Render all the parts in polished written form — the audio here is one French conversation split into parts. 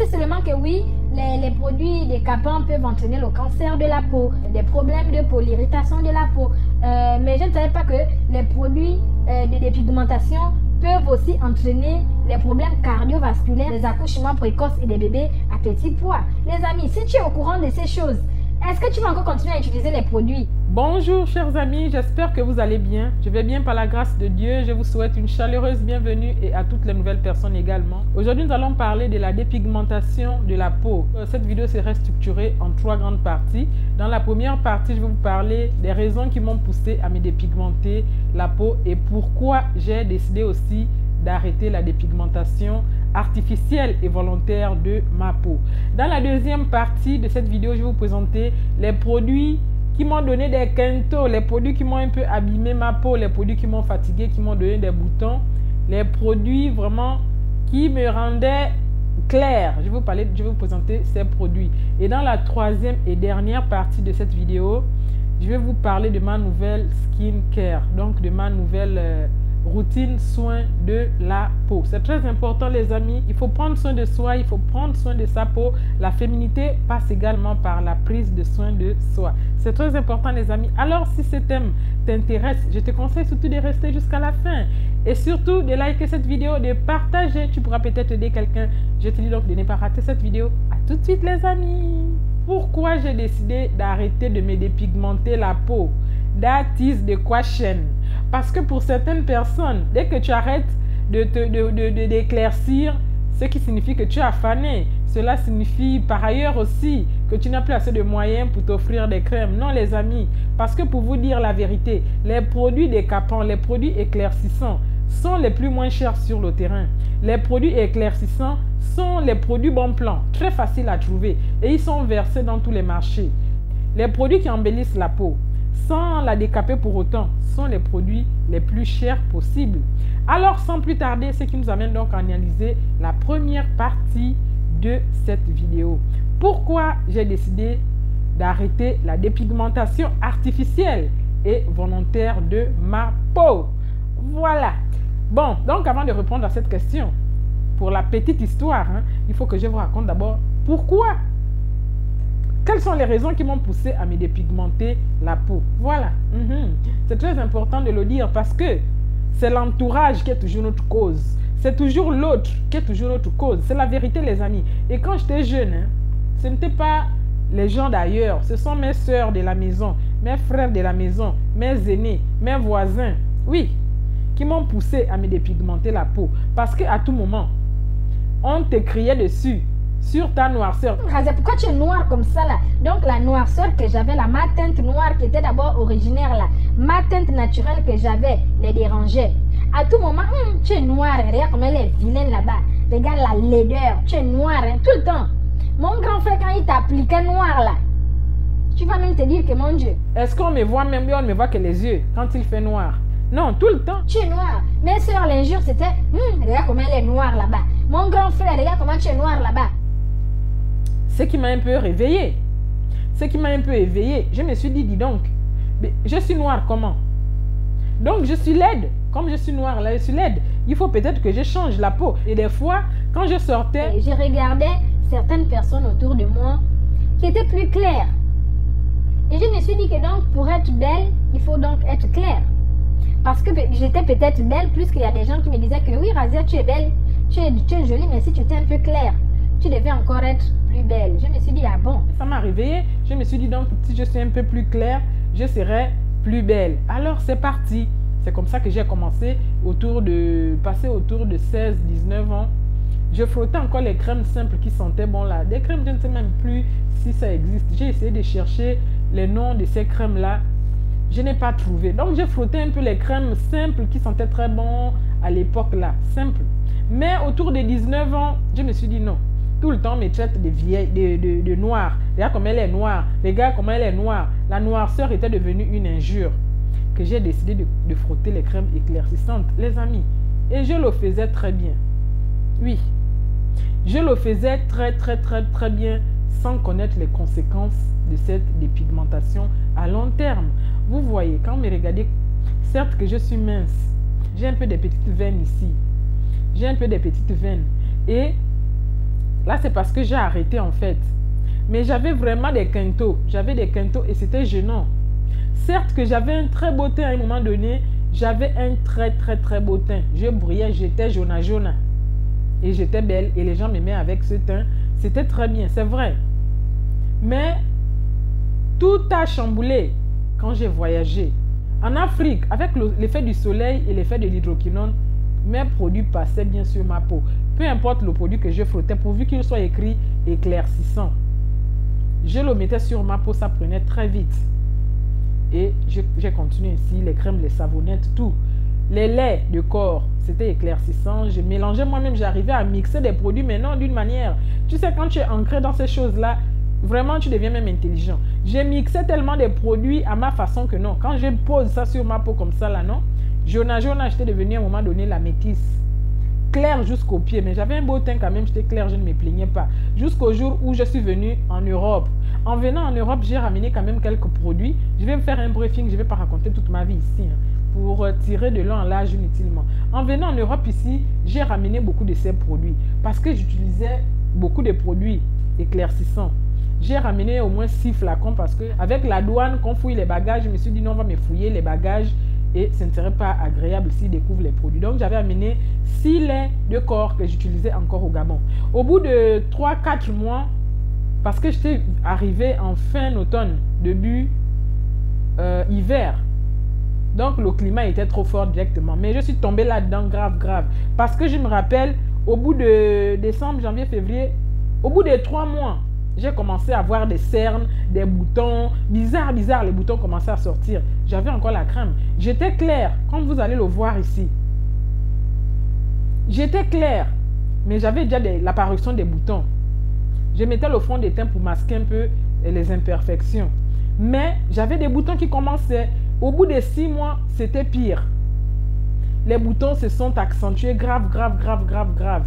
pensez seulement que oui, les produits décapants peuvent entraîner le cancer de la peau, des problèmes de peau, l'irritation de la peau. Mais je ne savais pas que les produits de dépigmentation peuvent aussi entraîner les problèmes cardiovasculaires, des accouchements précoces et des bébés à petit poids. Les amis, si tu es au courant de ces choses, est-ce que tu vas encore continuer à utiliser les produits? Bonjour chers amis, j'espère que vous allez bien. Je vais bien par la grâce de Dieu. Je vous souhaite une chaleureuse bienvenue et à toutes les nouvelles personnes également. Aujourd'hui, nous allons parler de la dépigmentation de la peau. Cette vidéo sera structurée en 3 grandes parties. Dans la première partie, je vais vous parler des raisons qui m'ont poussé à me dépigmenter la peau et pourquoi j'ai décidé aussi d'arrêter la dépigmentation artificielle et volontaire de ma peau. Dans la deuxième partie de cette vidéo, je vais vous présenter les produits qui m'ont donné des quintos, les produits qui m'ont un peu abîmé ma peau, les produits qui m'ont fatigué, qui m'ont donné des boutons, les produits vraiment qui me rendaient clair. Je vais vous présenter ces produits. Et dans la troisième et dernière partie de cette vidéo, je vais vous parler de ma nouvelle skincare, donc de ma nouvelle routine soin de la peau. C'est très important les amis, il faut prendre soin de soi, il faut prendre soin de sa peau. La féminité passe également par la prise de soin de soi. C'est très important les amis. Alors si ce thème t'intéresse, je te conseille surtout de rester jusqu'à la fin. Et surtout de liker cette vidéo, de partager, tu pourras peut-être aider quelqu'un. Je te dis donc de ne pas rater cette vidéo. À tout de suite les amis. Pourquoi j'ai décidé d'arrêter de me dépigmenter la peau? That is the question. Parce que pour certaines personnes, dès que tu arrêtes d'éclaircir, ce qui signifie que tu as fané. Cela signifie par ailleurs aussi que tu n'as plus assez de moyens pour t'offrir des crèmes. Non les amis, parce que pour vous dire la vérité, les produits décapants, les produits éclaircissants sont les plus moins chers sur le terrain. Les produits éclaircissants sont les produits bon plan, très faciles à trouver et ils sont versés dans tous les marchés. Les produits qui embellissent la peau, sans la décaper pour autant, sont les produits les plus chers possibles. Alors sans plus tarder, ce qui nous amène donc à analyser la première partie de cette vidéo. Pourquoi j'ai décidé d'arrêter la dépigmentation artificielle et volontaire de ma peau? Voilà. Bon, donc avant de répondre à cette question, pour la petite histoire, il faut que je vous raconte d'abord pourquoi. Quelles sont les raisons qui m'ont poussé à me dépigmenter la peau? Voilà. C'est très important de le dire parce que c'est l'entourage qui est toujours notre cause. C'est toujours l'autre qui est toujours notre cause. C'est la vérité les amis. Et quand j'étais jeune, ce n'était pas les gens d'ailleurs. Ce sont mes soeurs de la maison, mes frères de la maison, mes aînés, mes voisins. Oui, qui m'ont poussé à me dépigmenter la peau. Parce qu'à tout moment, on te criait dessus. Sur ta noirceur. Razia, pourquoi tu es noire comme ça là? Donc la noirceur que j'avais là, ma teinte noire qui était d'abord originaire là, ma teinte naturelle que j'avais les dérangeait. À tout moment, tu es noire, regarde comme elle est vilaine là-bas. Regarde la laideur, tu es noire tout le temps. Mon grand frère quand il t'appliquait noir là, tu vas même te dire que mon Dieu. Est-ce qu'on me voit même bien, on ne me voit que les yeux quand il fait noir? Non, tout le temps. Tu es noire. Mes soeurs l'injure c'était, regarde comme elle est noire là-bas. Mon grand frère, regarde comment tu es noire là-bas. Ce qui m'a un peu réveillé, je me suis dit, dis donc, mais je suis noire comment? Donc je suis laide, comme je suis noire là, je suis laide. Il faut peut-être que je change la peau. Et des fois, quand je sortais... Et je regardais certaines personnes autour de moi qui étaient plus claires. Et je me suis dit que donc pour être belle, il faut donc être claire. Parce que j'étais peut-être belle, plus qu'il y a des gens qui me disaient que oui, Razia, tu es belle, tu es jolie, mais si tu étais un peu claire, tu devais encore être plus belle. Je me suis dit, ah bon. Ça m'a réveillée. Je me suis dit, donc, si je suis un peu plus claire, je serai plus belle. Alors, c'est parti. C'est comme ça que j'ai commencé passer autour de 16, 19 ans. Je frottais encore les crèmes simples qui sentaient bon là. Des crèmes, je ne sais même plus si ça existe. J'ai essayé de chercher les noms de ces crèmes-là. Je n'ai pas trouvé. Donc, j'ai frotté un peu les crèmes simples qui sentaient très bon à l'époque là. Simple. Mais autour de 19 ans, je me suis dit non. Tout le temps, on me traite de vieille, de noire. Regarde comme elle est noire. Regarde comment elle est noire. La noirceur était devenue une injure. Que j'ai décidé de frotter les crèmes éclaircissantes, les amis. Et je le faisais très bien. Oui. Je le faisais très bien sans connaître les conséquences de cette dépigmentation à long terme. Vous voyez, quand vous me regardez, certes que je suis mince. J'ai un peu des petites veines ici. J'ai un peu des petites veines. Et Là, c'est parce que j'ai arrêté en fait. Mais j'avais vraiment des quintos. J'avais des quintos et c'était gênant. Certes que j'avais un très beau teint à un moment donné. J'avais un très beau teint. Je brillais, j'étais jaune. Et j'étais belle et les gens m'aimaient avec ce teint. C'était très bien, c'est vrai. Mais tout a chamboulé quand j'ai voyagé. En Afrique, avec l'effet du soleil et l'effet de l'hydroquinone, mes produits passaient bien sur ma peau. Peu importe le produit que je frottais, pourvu qu'il soit écrit éclaircissant. Je le mettais sur ma peau, ça prenait très vite. Et j'ai continué ainsi, les crèmes, les savonnettes, tout. Les laits de corps, c'était éclaircissant. Je mélangeais moi-même, j'arrivais à mixer des produits, mais non d'une manière. Tu sais, quand tu es ancré dans ces choses-là, vraiment, tu deviens même intelligent. J'ai mixé tellement de produits à ma façon que non. Quand je pose ça sur ma peau comme ça, là, non. Jaune, j'étais devenue à un moment donné la métisse. Claire jusqu'aux pieds, mais j'avais un beau teint quand même, j'étais claire, je ne me plaignais pas. Jusqu'au jour où je suis venue en Europe. En venant en Europe, j'ai ramené quand même quelques produits. Je vais me faire un briefing, je ne vais pas raconter toute ma vie ici, hein, pour tirer de long en large inutilement. En venant en Europe ici, j'ai ramené beaucoup de ces produits parce que j'utilisais beaucoup de produits éclaircissants. J'ai ramené au moins 6 flacons parce qu'avec la douane, quand on fouille les bagages, je me suis dit non, on va me fouiller les bagages et ce ne serait pas agréable s'ils découvrent les produits. Donc, j'avais amené 6 laits de corps que j'utilisais encore au Gabon. Au bout de 3-4 mois, parce que j'étais arrivée en fin automne, début hiver. Donc, le climat était trop fort directement. Mais je suis tombée là-dedans grave. Parce que je me rappelle, au bout de décembre, janvier, février, au bout de 3 mois, j'ai commencé à voir des cernes, des boutons. Bizarre, les boutons commençaient à sortir. J'avais encore la crème. J'étais claire, comme vous allez le voir ici. J'étais claire, mais j'avais déjà l'apparition des boutons. Je mettais le fond de teint pour masquer un peu les imperfections. Mais j'avais des boutons qui commençaient. Au bout de 6 mois, c'était pire. Les boutons se sont accentués grave.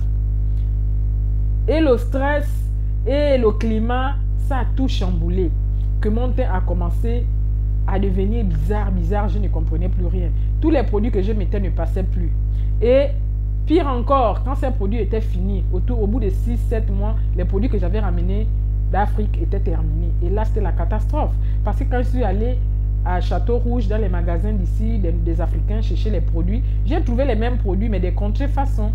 Et le stress et le climat, ça a tout chamboulé. Que mon teint a commencé à devenir bizarre, je ne comprenais plus rien. Tous les produits que je mettais ne passaient plus. Et pire encore, quand ces produits étaient finis, au bout de 6-7 mois, les produits que j'avais ramenés d'Afrique étaient terminés. Et là, c'était la catastrophe. Parce que quand je suis allée à Château Rouge, dans les magasins d'ici, des Africains, chercher les produits, j'ai trouvé les mêmes produits, mais des contrefaçons.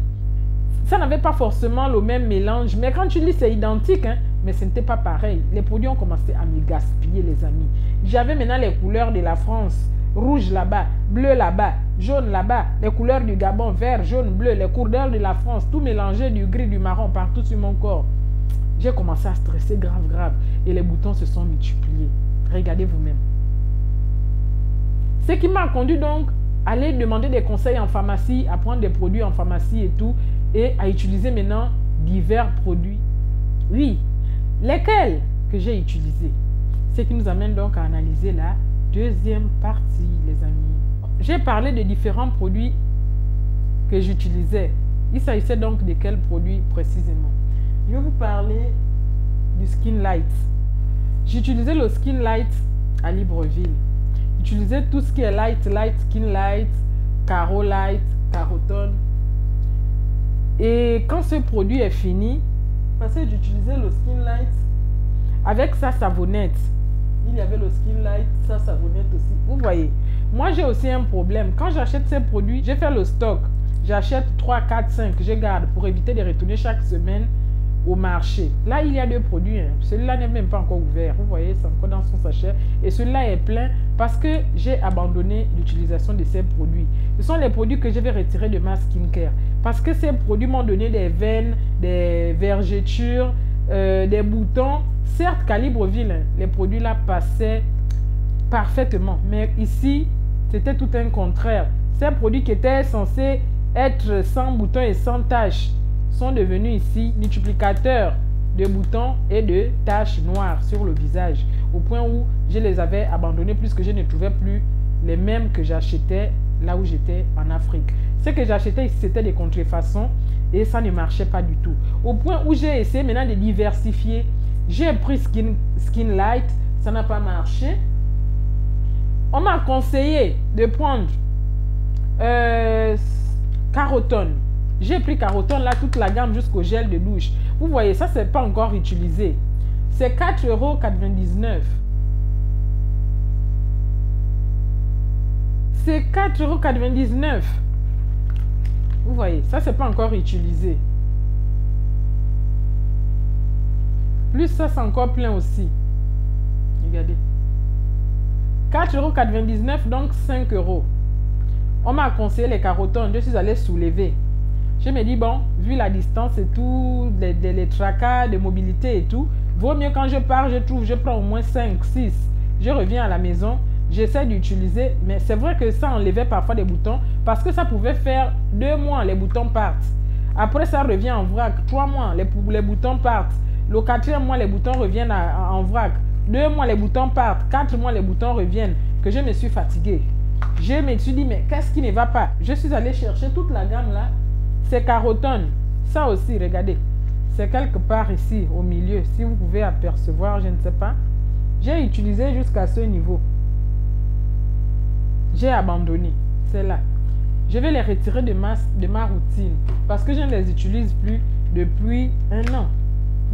Ça n'avait pas forcément le même mélange, mais quand tu lis, c'est identique, hein, mais ce n'était pas pareil. Les produits ont commencé à me gaspiller, les amis. J'avais maintenant les couleurs de la France. Rouge là-bas, bleu là-bas, jaune là-bas, les couleurs du Gabon, vert, jaune, bleu, les couleurs de la France, tout mélangé, du gris, du marron, partout sur mon corps. J'ai commencé à stresser grave. Et les boutons se sont multipliés. Regardez vous-même. Ce qui m'a conduit donc à aller demander des conseils en pharmacie, à prendre des produits en pharmacie et tout, et à utiliser maintenant divers produits. Oui, lesquels que j'ai utilisés? Ce qui nous amène donc à analyser la deuxième partie, les amis. J'ai parlé de différents produits que j'utilisais. Il s'agissait donc de quels produits précisément? Je vais vous parler du Skin Light. J'utilisais le Skin Light à Libreville. J'utilisais tout ce qui est light, Skin Light, Caro Light, Carotone. Et quand ce produit est fini, parce que j'utilisais le Skin Light avec sa savonnette. Il y avait le Skin Light, sa savonnette aussi. Vous voyez, moi j'ai aussi un problème. Quand j'achète ces produits, j'ai fait le stock. J'achète 3, 4, 5, je garde pour éviter de retourner chaque semaine au marché. Là, il y a 2 produits. Hein. Celui-là n'est même pas encore ouvert. Vous voyez, c'est encore dans son sachet. Et celui-là est plein parce que j'ai abandonné l'utilisation de ces produits. Ce sont les produits que je vais retirer de ma skincare. Parce que ces produits m'ont donné des veines, des vergetures, des boutons. Certes, qu'à Libreville, hein, les produits là passaient parfaitement. Mais ici, c'était tout un contraire. Ces produits qui étaient censés être sans boutons et sans taches sont devenus ici multiplicateurs de boutons et de taches noires sur le visage. Au point où je les avais abandonnés puisque je ne trouvais plus les mêmes que j'achetais là où j'étais en Afrique. Ce que j'achetais ici, c'était des contrefaçons et ça ne marchait pas du tout. Au point où j'ai essayé maintenant de diversifier. J'ai pris Skin Light, ça n'a pas marché. On m'a conseillé de prendre Carotone. J'ai pris Carotone là, toute la gamme jusqu'au gel de douche. Vous voyez, ça, c'est pas encore utilisé. C'est 4,99 €. C'est 4,99 €. Vous voyez, ça, c'est pas encore utilisé. Plus ça, c'est encore plein aussi. Regardez. 4,99 €, donc 5 €. On m'a conseillé les carottons. Je suis allée soulever. Je me dis, bon, vu la distance et tout, les tracas de mobilité et tout, vaut mieux quand je pars, je prends au moins 5, 6. Je reviens à la maison, j'essaie d'utiliser, mais c'est vrai que ça enlevait parfois des boutons parce que ça pouvait faire 2 mois, les boutons partent. Après, ça revient en vrac. 3 mois, les boutons partent. Le 4e mois, les boutons reviennent en vrac. 2 mois, les boutons partent. 4 mois, les boutons reviennent. Que je me suis fatiguée. Je me suis dit, mais qu'est-ce qui ne va pas? Je suis allée chercher toute la gamme là. C'est carottone. Ça aussi, regardez. C'est quelque part ici, au milieu. Si vous pouvez apercevoir, je ne sais pas. J'ai utilisé jusqu'à ce niveau. J'ai abandonné. C'est là. Je vais les retirer de ma routine. Parce que je ne les utilise plus depuis 1 an.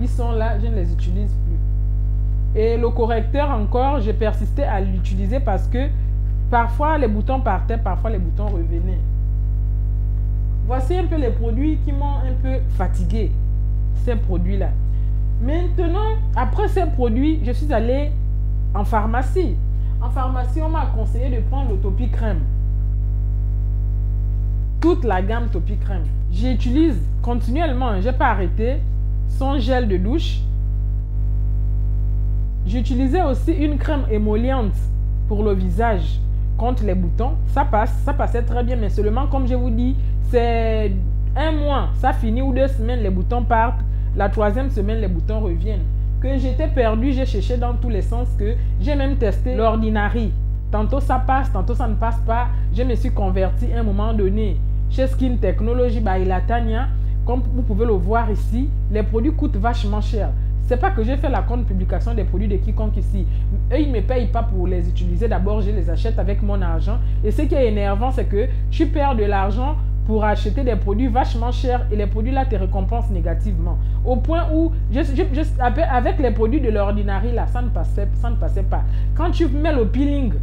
Ils sont là, je ne les utilise plus. Et le correcteur encore, j'ai persisté à l'utiliser parce que parfois les boutons partaient, parfois les boutons revenaient. Voici un peu les produits qui m'ont un peu fatigué. Ces produits-là. Maintenant, après ces produits, je suis allée en pharmacie. En pharmacie, on m'a conseillé de prendre le Topi Crème. Toute la gamme Topi Crème. J'utilise continuellement, je n'ai pas arrêté, son gel de douche. J'utilisais aussi une crème émolliente pour le visage contre les boutons. Ça passait très bien, mais seulement comme je vous dis, c'est 1 mois, ça finit, ou 2 semaines, les boutons partent. La 3e semaine, les boutons reviennent. Que j'étais perdue, j'ai cherché dans tous les sens, que j'ai même testé l'Ordinary. Tantôt ça passe, tantôt ça ne passe pas. Je me suis convertie à un moment donné chez Skin Technology by Ilatanya. Comme vous pouvez le voir ici, les produits coûtent vachement cher. C'est pas que j'ai fait la compte publication des produits de quiconque ici. Eux, ils ne me payent pas pour les utiliser. D'abord, je les achète avec mon argent. Et ce qui est énervant, c'est que tu perds de l'argent pour acheter des produits vachement chers et les produits là te récompensent négativement. Au point où, avec les produits de l'Ordinary là, ça ne passait pas. Quand tu mets le peeling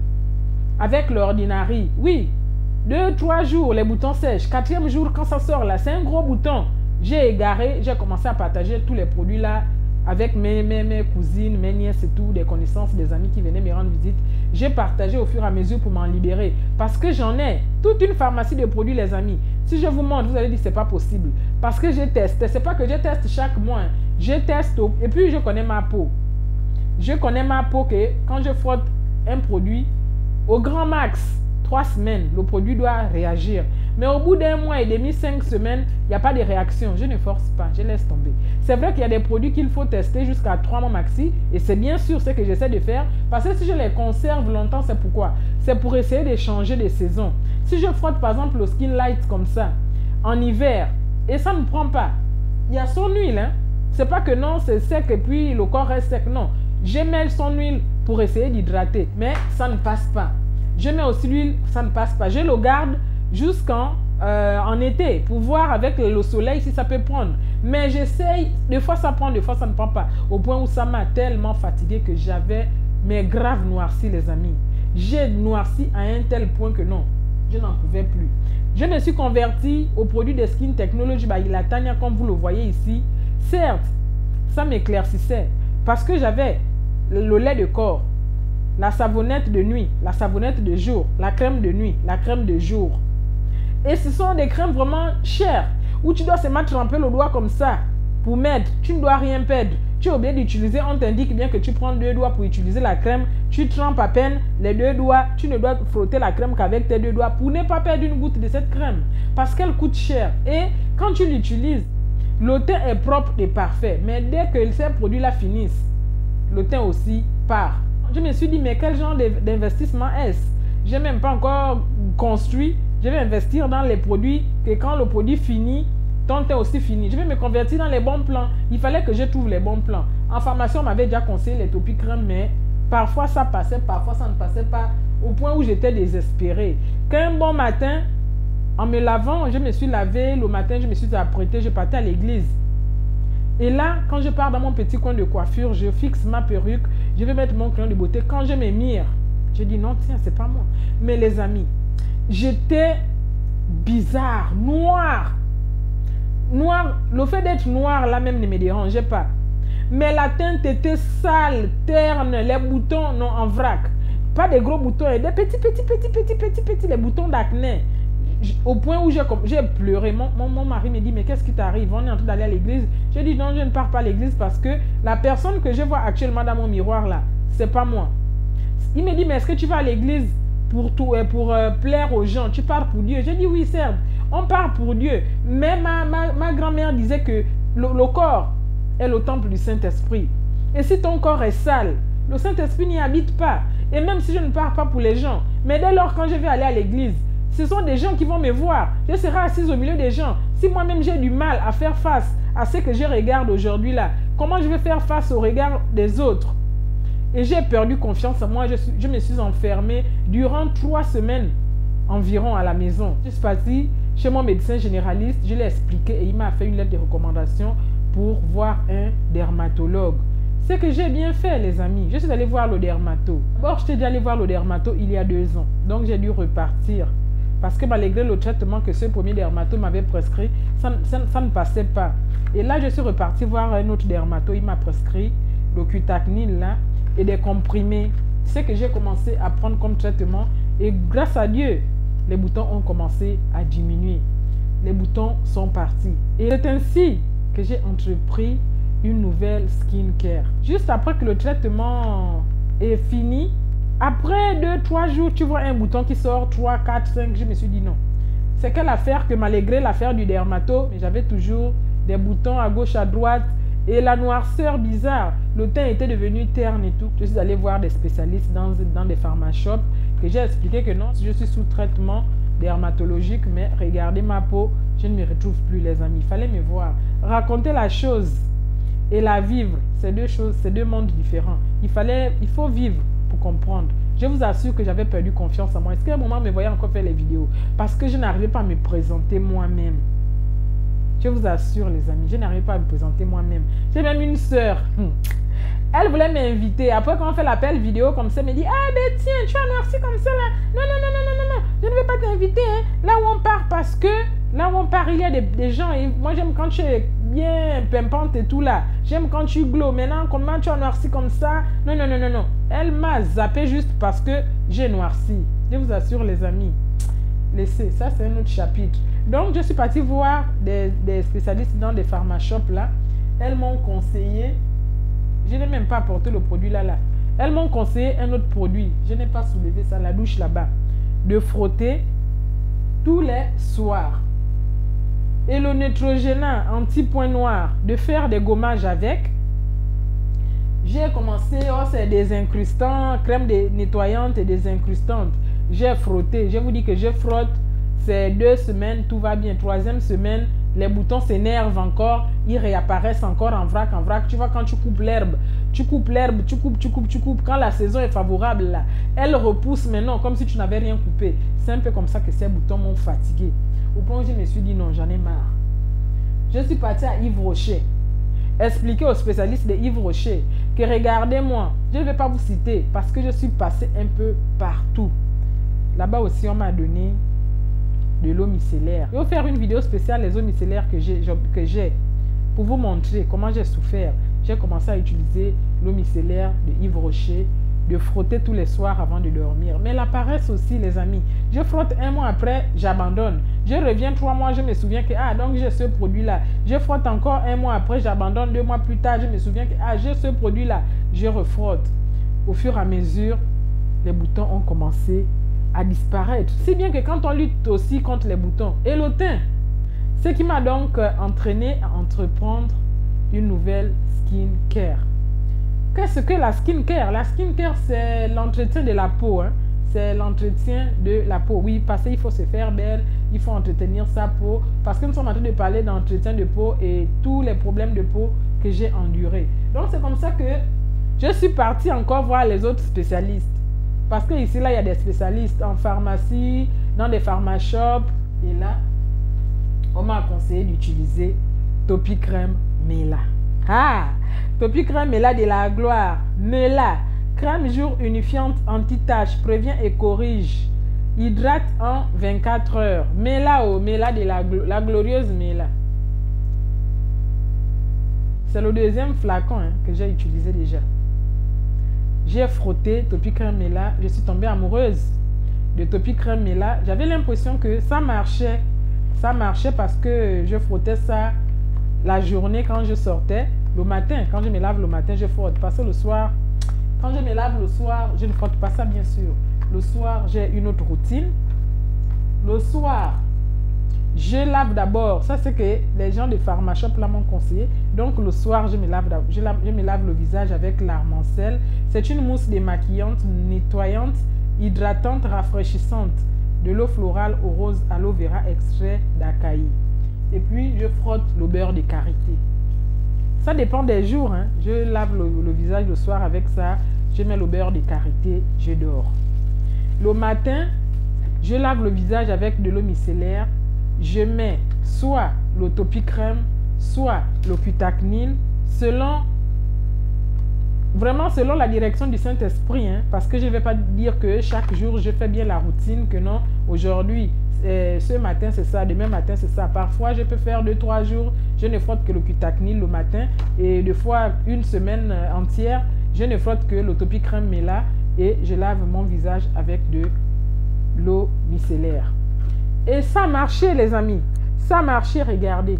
avec l'Ordinary, oui, 2-3 jours, les boutons sèchent. 4e jour, quand ça sort là, c'est un gros bouton. J'ai égaré, j'ai commencé à partager tous les produits là avec mes cousines, mes nièces et tout, des connaissances, des amis qui venaient me rendre visite. J'ai partagé au fur et à mesure pour m'en libérer. Parce que j'en ai toute une pharmacie de produits, les amis. Si je vous montre, vous allez dire que ce n'est pas possible. Parce que j'ai testé. Ce n'est pas que je teste chaque mois. Je teste. Et puis, je connais ma peau. Je connais ma peau que quand je frotte un produit, au grand max, 3 semaines, le produit doit réagir. Mais au bout d'1 mois et demi, 5 semaines, il n'y a pas de réaction. Je ne force pas, je laisse tomber. C'est vrai qu'il y a des produits qu'il faut tester jusqu'à 3 mois maxi. Et c'est bien sûr ce que j'essaie de faire. Parce que si je les conserve longtemps, c'est pourquoi? C'est pour essayer de changer de saison. Si je frotte par exemple le Skin Light comme ça, en hiver, et ça ne prend pas, il y a son huile. Hein? C'est pas que non, c'est sec et puis le corps reste sec. Non, je mets son huile pour essayer d'hydrater. Mais ça ne passe pas. Je mets aussi l'huile, ça ne passe pas. Je le garde jusqu'en été pour voir avec le soleil si ça peut prendre. Mais j'essaye, des fois ça prend, des fois ça ne prend pas. Au point où ça m'a tellement fatigué que j'avais mes graves noircis, les amis. J'ai noirci à un tel point que non, je n'en pouvais plus. Je me suis convertie au produit de Skin Technology by Ilatanya, comme vous le voyez ici. Certes, ça m'éclaircissait parce que j'avais le lait de corps, la savonnette de nuit, la savonnette de jour, la crème de nuit, la crème de jour. Et ce sont des crèmes vraiment chères, où tu dois seulement tremper le doigt comme ça pour mettre. Tu ne dois rien perdre. Tu es obligé d'utiliser, on t'indique bien que tu prends 2 doigts pour utiliser la crème. Tu trempes à peine les 2 doigts. Tu ne dois frotter la crème qu'avec tes 2 doigts pour ne pas perdre une goutte de cette crème. Parce qu'elle coûte cher. Et quand tu l'utilises, le teint est propre et parfait. Mais dès que ces produits-là finissent, le teint aussi part. Je me suis dit, mais quel genre d'investissement est-ce? Je n'ai même pas encore construit. Je vais investir dans les produits que quand le produit finit, ton teint aussi fini. Je vais me convertir dans les bons plans. Il fallait que je trouve les bons plans. En pharmacie, on m'avait déjà conseillé les Topi Crème, mais parfois ça passait, parfois ça ne passait pas, au point où j'étais désespérée. Qu'un bon matin, en me lavant, je me suis lavé, le matin, je me suis apprêtée, je partais à l'église. Et là, quand je pars dans mon petit coin de coiffure, je fixe ma perruque, je vais mettre mon crayon de beauté. Quand je me mire, je dis non, tiens, c'est pas moi. Mais les amis, j'étais bizarre, noir. Noir, le fait d'être noir là même ne me dérangeait pas. Mais la teinte était sale, terne, les boutons, non, en vrac. Pas des gros boutons, des petits, les boutons d'acné. Au point où j'ai pleuré. Mon mari me dit, mais qu'est-ce qui t'arrive? On est en train d'aller à l'église. J'ai dit, non, je ne pars pas à l'église parce que la personne que je vois actuellement dans mon miroir là, c'est pas moi. Il me dit, mais est-ce que tu vas à l'église pour plaire aux gens? Tu pars pour Dieu? J'ai dit, oui, certes, on part pour Dieu. Mais ma grand-mère disait que le corps est le temple du Saint-Esprit. Et si ton corps est sale, le Saint-Esprit n'y habite pas. Et même si je ne pars pas pour les gens, mais dès lors quand je vais aller à l'église, ce sont des gens qui vont me voir. Je serai assise au milieu des gens. Si moi-même j'ai du mal à faire face à ce que je regarde aujourd'hui là, comment je vais faire face au regard des autres? Et j'ai perdu confiance en moi. Je me suis enfermée durant 3 semaines environ à la maison. Je suis partie chez mon médecin généraliste. Je l'ai expliqué et il m'a fait une lettre de recommandation pour voir un dermatologue. C'est que j'ai bien fait, les amis. Je suis allée voir le dermato. D'abord, j'étais déjà allée voir le dermato il y a 2 ans. Donc, j'ai dû repartir. Parce que malgré le traitement que ce premier dermato m'avait prescrit, ça ne passait pas. Et là, je suis repartie voir un autre dermato. Il m'a prescrit le Cutacnil là et des comprimés. C'est que j'ai commencé à prendre comme traitement. Et grâce à Dieu, les boutons ont commencé à diminuer. Les boutons sont partis. Et c'est ainsi que j'ai entrepris une nouvelle skincare. Juste après que le traitement est fini, après 2-3 jours, tu vois un bouton qui sort, 3, 4, 5, je me suis dit non. C'est quelle affaire que malgré l'affaire du dermato, j'avais toujours des boutons à gauche, à droite et la noirceur bizarre. Le teint était devenu terne et tout. Je suis allée voir des spécialistes dans des pharmachops que j'ai expliqué que non, je suis sous traitement dermatologique, mais regardez ma peau, je ne me retrouve plus, les amis. Il fallait me voir. Raconter la chose et la vivre, c'est 2 choses, c'est 2 mondes différents. Il faut vivre pour comprendre. Je vous assure que j'avais perdu confiance en moi. Est-ce qu'à un moment, me voyait encore faire les vidéos? Parce que je n'arrivais pas à me présenter moi-même. Je vous assure, les amis, je n'arrivais pas à me présenter moi-même. J'ai même une sœur. Elle voulait m'inviter. Après, quand on fait l'appel vidéo comme ça, elle me dit, ah ben tiens, tu as noirci comme ça là. Non, non, non, non, non, non, non. Je ne vais pas t'inviter hein, là où on part parce que là où on part, il y a des gens. Et moi, j'aime quand tu es bien pimpante et tout là. J'aime quand tu glow. Maintenant, comment tu as noirci comme ça? Non, non, non, non, non. Elle m'a zappé juste parce que j'ai noirci. Je vous assure, les amis. Laissez, ça c'est un autre chapitre. Donc, je suis partie voir des spécialistes dans des pharmachops là. Elles m'ont conseillé. Je n'ai même pas apporté le produit là. Elles m'ont conseillé un autre produit. Je n'ai pas soulevé ça, la douche là-bas. De frotter tous les soirs. Et le Neutrogena anti-point noir, de faire des gommages avec. J'ai commencé, oh c'est désincrustant, crème nettoyante et désincrustante. J'ai frotté, je vous dis que je frotte, c'est 2 semaines, tout va bien. 3e semaine, les boutons s'énervent encore, ils réapparaissent encore en vrac, en vrac. Tu vois, quand tu coupes l'herbe, tu coupes. Quand la saison est favorable, là, elle repousse maintenant comme si tu n'avais rien coupé. C'est un peu comme ça que ces boutons m'ont fatigué. Au point où je me suis dit non, j'en ai marre. Je suis partie à Yves Rocher. Expliquer aux spécialistes de Yves Rocher que regardez-moi, je ne vais pas vous citer parce que je suis passée un peu partout. Là-bas aussi, on m'a donné de l'eau micellaire. Je vais vous faire une vidéo spéciale les eaux micellaires que j'ai pour vous montrer comment j'ai souffert. J'ai commencé à utiliser l'eau micellaire de Yves Rocher, de frotter tous les soirs avant de dormir. Mais la paresse aussi, les amis. Je frotte 1 mois après, j'abandonne. Je reviens 3 mois, je me souviens que, ah, donc j'ai ce produit-là. Je frotte encore 1 mois après, j'abandonne 2 mois plus tard, je me souviens que, ah, j'ai ce produit-là. Je refrotte. Au fur et à mesure, les boutons ont commencé à disparaître. Si bien que quand on lutte aussi contre les boutons et le teint, ce qui m'a donc entraîné à entreprendre une nouvelle skincare. Qu'est-ce que la skincare? La skincare, c'est l'entretien de la peau. Hein? C'est l'entretien de la peau. Oui, parce qu'il faut se faire belle, il faut entretenir sa peau. Parce que nous sommes en train de parler d'entretien de peau et tous les problèmes de peau que j'ai endurés. Donc, c'est comme ça que je suis partie encore voir les autres spécialistes. Parce que ici, là, il y a des spécialistes en pharmacie, dans des pharmachops. Et là, on m'a conseillé d'utiliser Topicrème Mela. Ah, Topi Crème Mela de la gloire. Mela, crème jour unifiante anti-tache, prévient et corrige. Hydrate en 24 heures. Mela, oh, Mela de la glorieuse Mela. C'est le deuxième flacon que j'ai utilisé déjà. J'ai frotté Topi Crème Mela. Je suis tombée amoureuse de Topi Crème Mela. J'avais l'impression que ça marchait. Ça marchait parce que je frottais ça la journée quand je sortais. Le matin, quand je me lave le matin, je frotte. Parce que le soir, quand je me lave le soir, je ne frotte pas ça bien sûr. Le soir, j'ai une autre routine. Le soir, je lave d'abord. Ça, c'est que les gens de Pharmashop là m'ont conseillé. Donc, le soir, je me lave le visage avec l'Armancel. C'est une mousse démaquillante, nettoyante, hydratante, rafraîchissante. De l'eau florale au rose, aloe vera, extrait d'acaï. Et puis, je frotte le beurre de karité. Ça dépend des jours. Je lave le visage le soir avec ça. Je mets le beurre de karité, je dors. Le matin, je lave le visage avec de l'eau micellaire. Je mets soit le Topi Crème, soit le Cutacnil, vraiment selon la direction du Saint-Esprit. Parce que je ne vais pas dire que chaque jour, je fais bien la routine, que non, aujourd'hui, ce matin, c'est ça, demain matin, c'est ça. Parfois, je peux faire 2-3 jours, je ne frotte que le Cutacnil le matin. Et des fois, une semaine entière, je ne frotte que le Topi Crème Mela et je lave mon visage avec de l'eau micellaire. Et ça marchait, les amis. Ça marchait, regardez.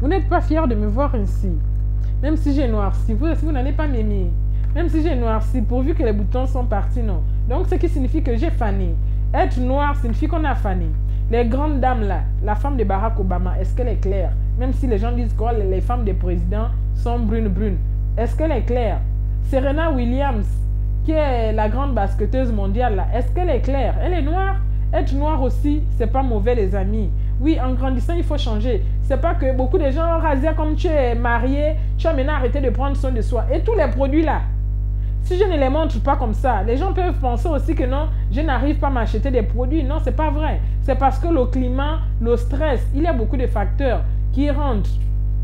Vous n'êtes pas fiers de me voir ainsi. Même si j'ai noirci, vous n'allez pas m'aimer. Même si j'ai noirci, pourvu que les boutons sont partis, non. Donc, ce qui signifie que j'ai fané. Être noir signifie qu'on a fané. Les grandes dames là, la femme de Barack Obama, est-ce qu'elle est claire? Même si les gens disent que les femmes des présidents sont brunes. Est-ce qu'elle est claire? Serena Williams, qui est la grande basketteuse mondiale là, est-ce qu'elle est claire? Elle est noire. Être noir aussi, c'est pas mauvais, les amis. Oui, en grandissant, il faut changer. C'est pas que beaucoup de gens rasent comme tu es marié, tu as maintenant arrêté de prendre soin de soi. Et tous les produits là, si je ne les montre pas comme ça, les gens peuvent penser aussi que non, je n'arrive pas à m'acheter des produits. Non, c'est pas vrai. C'est parce que le climat, le stress, il y a beaucoup de facteurs qui rentrent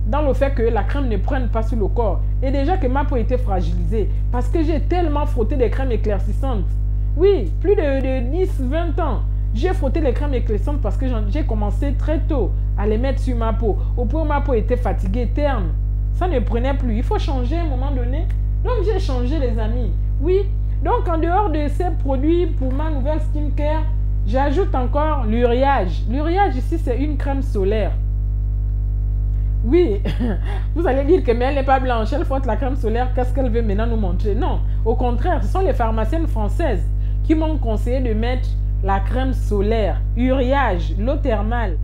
dans le fait que la crème ne prenne pas sur le corps. Et déjà que ma peau était fragilisée parce que j'ai tellement frotté des crèmes éclaircissantes. Oui, plus de 10-20 ans. J'ai frotté les crèmes éclaircissantes parce que j'ai commencé très tôt à les mettre sur ma peau. Au point où ma peau était fatiguée, terne. Ça ne prenait plus. Il faut changer à un moment donné. Donc, j'ai changé, les amis. Oui. Donc, en dehors de ces produits pour ma nouvelle skincare, j'ajoute encore l'Uriage. L'Uriage, ici, c'est une crème solaire. Oui. Vous allez dire que mais elle n'est pas blanche. Elle frotte la crème solaire. Qu'est-ce qu'elle veut maintenant nous montrer? Non. Au contraire, ce sont les pharmaciennes françaises qui m'ont conseillé de mettre la crème solaire, Uriage, l'eau thermale.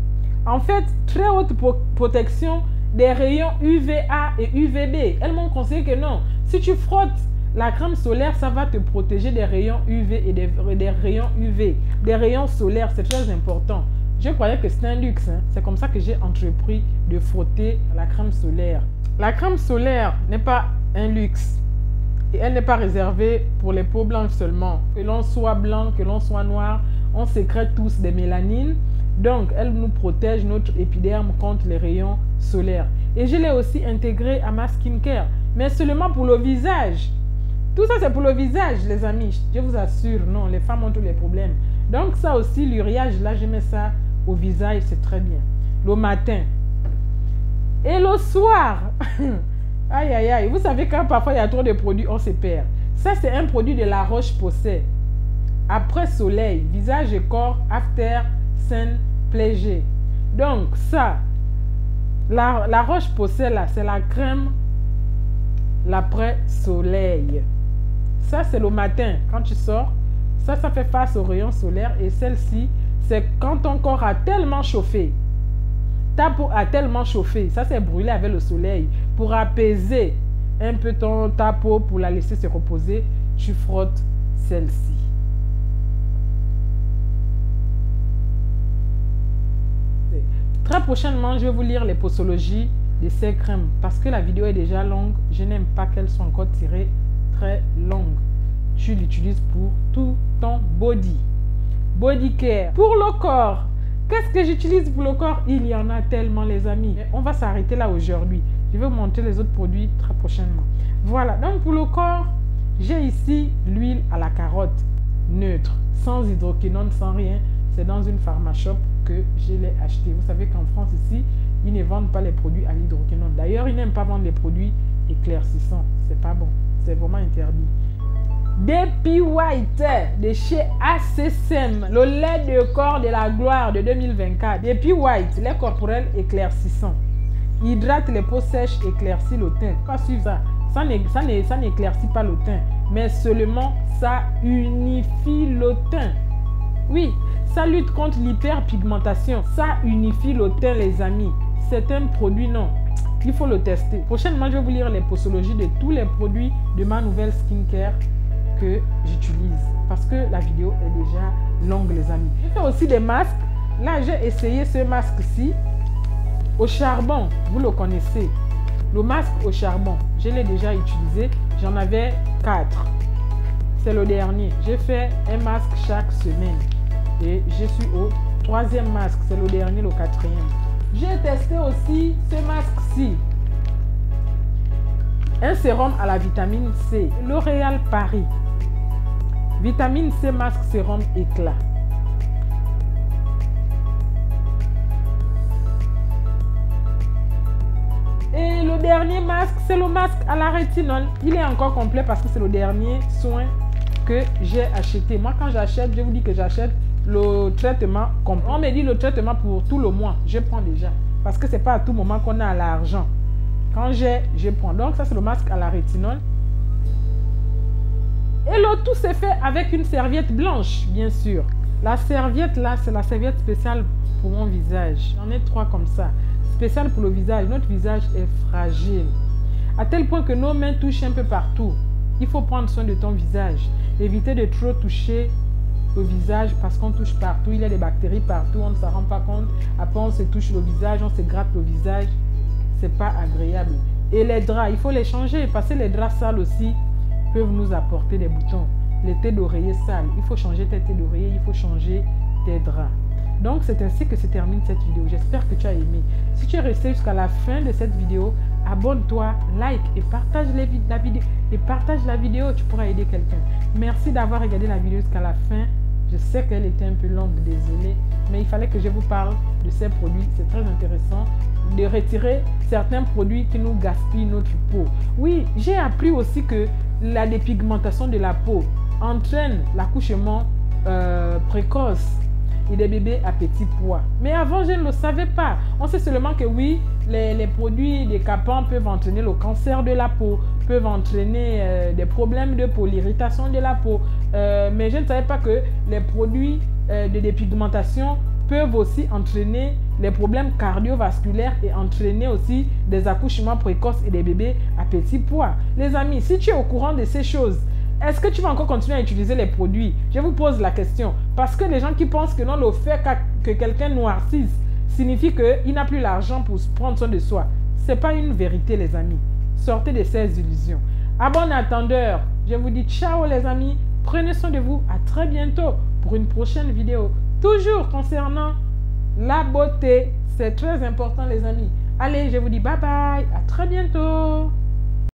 En fait, très haute protection des rayons UVA et UVB. Elles m'ont conseillé que non, si tu frottes la crème solaire, ça va te protéger des rayons UV et des rayons UV. Des rayons solaires, c'est très important. Je croyais que c'était un luxe. C'est comme ça que j'ai entrepris de frotter la crème solaire. La crème solaire n'est pas un luxe. Et elle n'est pas réservée pour les peaux blanches seulement. Que l'on soit blanc, que l'on soit noir, on sécrète tous des mélanines. Donc, elle nous protège notre épiderme contre les rayons solaires. Et je l'ai aussi intégrée à ma skincare. Mais seulement pour le visage. Tout ça, c'est pour le visage, les amis. Je vous assure, non, les femmes ont tous les problèmes. Donc, ça aussi, l'Uriage, là, je mets ça au visage, c'est très bien. Le matin. Et le soir. Aïe, aïe, aïe. Vous savez, quand parfois il y a trop de produits, on se perd. Ça, c'est un produit de La Roche-Posay. Après soleil, visage et corps, after, sun, pleasure. Donc, ça, la Roche-Posay, là, c'est la crème l'après-soleil. Ça, c'est le matin, quand tu sors. Ça fait face aux rayons solaires. Et celle-ci, c'est quand ton corps a tellement chauffé. Ta peau a tellement chauffé. Ça, c'est brûlé avec le soleil. Pour apaiser un peu ta peau, pour la laisser se reposer, tu frottes celle-ci. Très prochainement, je vais vous lire les posologies de ces crèmes. Parce que la vidéo est déjà longue, je n'aime pas qu'elles soient encore tirées très longues. Tu l'utilises pour tout ton body. Body care. Pour le corps, Qu'est-ce que j'utilise pour le corps? Il y en a tellement, les amis. Mais on va s'arrêter là aujourd'hui. Je vais vous montrer les autres produits très prochainement. Voilà, donc pour le corps, j'ai ici l'huile à la carotte neutre, sans hydroquinone, sans rien. C'est dans une pharmashop que je l'ai acheté. Vous savez qu'en France ici, ils ne vendent pas les produits à l'hydroquinone. D'ailleurs, ils n'aiment pas vendre les produits éclaircissants. C'est pas bon. C'est vraiment interdit. Depi White de chez ACSM, le lait de corps de la gloire de 2024. Depi White, lait corporel éclaircissant. Hydrate les peaux sèches, éclaircit le teint. Quoi suivre ça? Ça n'éclaircit pas le teint, mais seulement ça unifie le teint. Oui, ça lutte contre l'hyperpigmentation. Ça unifie le teint, les amis. C'est un produit, non. Il faut le tester. Prochainement, je vais vous lire les posologies de tous les produits de ma nouvelle skincare que j'utilise. Parce que la vidéo est déjà longue, les amis. Je fais aussi des masques. Là, j'ai essayé ce masque-ci au charbon. Vous le connaissez. Le masque au charbon, je l'ai déjà utilisé. J'en avais 4. C'est le dernier. J'ai fait un masque chaque semaine. Et je suis au 3e masque. C'est le dernier, le 4e. J'ai testé aussi ce masque-ci. Un sérum à la vitamine C. L'Oréal Paris. Vitamine C masque sérum éclat. Et le dernier masque, c'est le masque à la rétinol. Il est encore complet parce que c'est le dernier soin que j'ai acheté. Moi, quand j'achète, je vous dis que j'achète le traitement complet. On me dit le traitement pour tout le mois. Je prends déjà. Parce que ce n'est pas à tout moment qu'on a l'argent. Quand je prends. Donc, ça, c'est le masque à la rétinol. Et le tout s'est fait avec une serviette blanche, bien sûr. La serviette, là, c'est la serviette spéciale pour mon visage. J'en ai 3 comme ça. Spécial pour le visage. Notre visage est fragile. À tel point que nos mains touchent un peu partout. Il faut prendre soin de ton visage. Éviter de trop toucher le visage parce qu'on touche partout. Il y a des bactéries partout. On ne s'en rend pas compte. Après, on se touche le visage. On se gratte le visage. C'est pas agréable. Et les draps, il faut les changer. Parce que les draps sales aussi peuvent nous apporter des boutons. Les têtes d'oreiller sales. Il faut changer tes têtes d'oreiller. Il faut changer tes draps. Donc, c'est ainsi que se termine cette vidéo. J'espère que tu as aimé. Si tu es resté jusqu'à la fin de cette vidéo, abonne-toi, like et partage la vidéo. Tu pourras aider quelqu'un. Merci d'avoir regardé la vidéo jusqu'à la fin. Je sais qu'elle était un peu longue, désolé. Mais il fallait que je vous parle de ces produits. C'est très intéressant de retirer certains produits qui nous gaspillent notre peau. Oui, j'ai appris aussi que la dépigmentation de la peau entraîne l'accouchement précoce et des bébés à petit poids. Mais avant, je ne le savais pas. On sait seulement que oui, les produits décapants peuvent entraîner le cancer de la peau, peuvent entraîner des problèmes de peau, l'irritation de la peau. Mais je ne savais pas que les produits de dépigmentation peuvent aussi entraîner les problèmes cardiovasculaires et entraîner aussi des accouchements précoces et des bébés à petit poids. Les amis, si tu es au courant de ces choses, est-ce que tu vas encore continuer à utiliser les produits? Je vous pose la question. Parce que les gens qui pensent que non, le fait que quelqu'un noircisse signifie qu'il n'a plus l'argent pour prendre soin de soi. Ce n'est pas une vérité, les amis. Sortez de ces illusions. À bon attendeur, je vous dis ciao les amis. Prenez soin de vous. À très bientôt pour une prochaine vidéo. Toujours concernant la beauté. C'est très important, les amis. Allez, je vous dis bye bye. À très bientôt.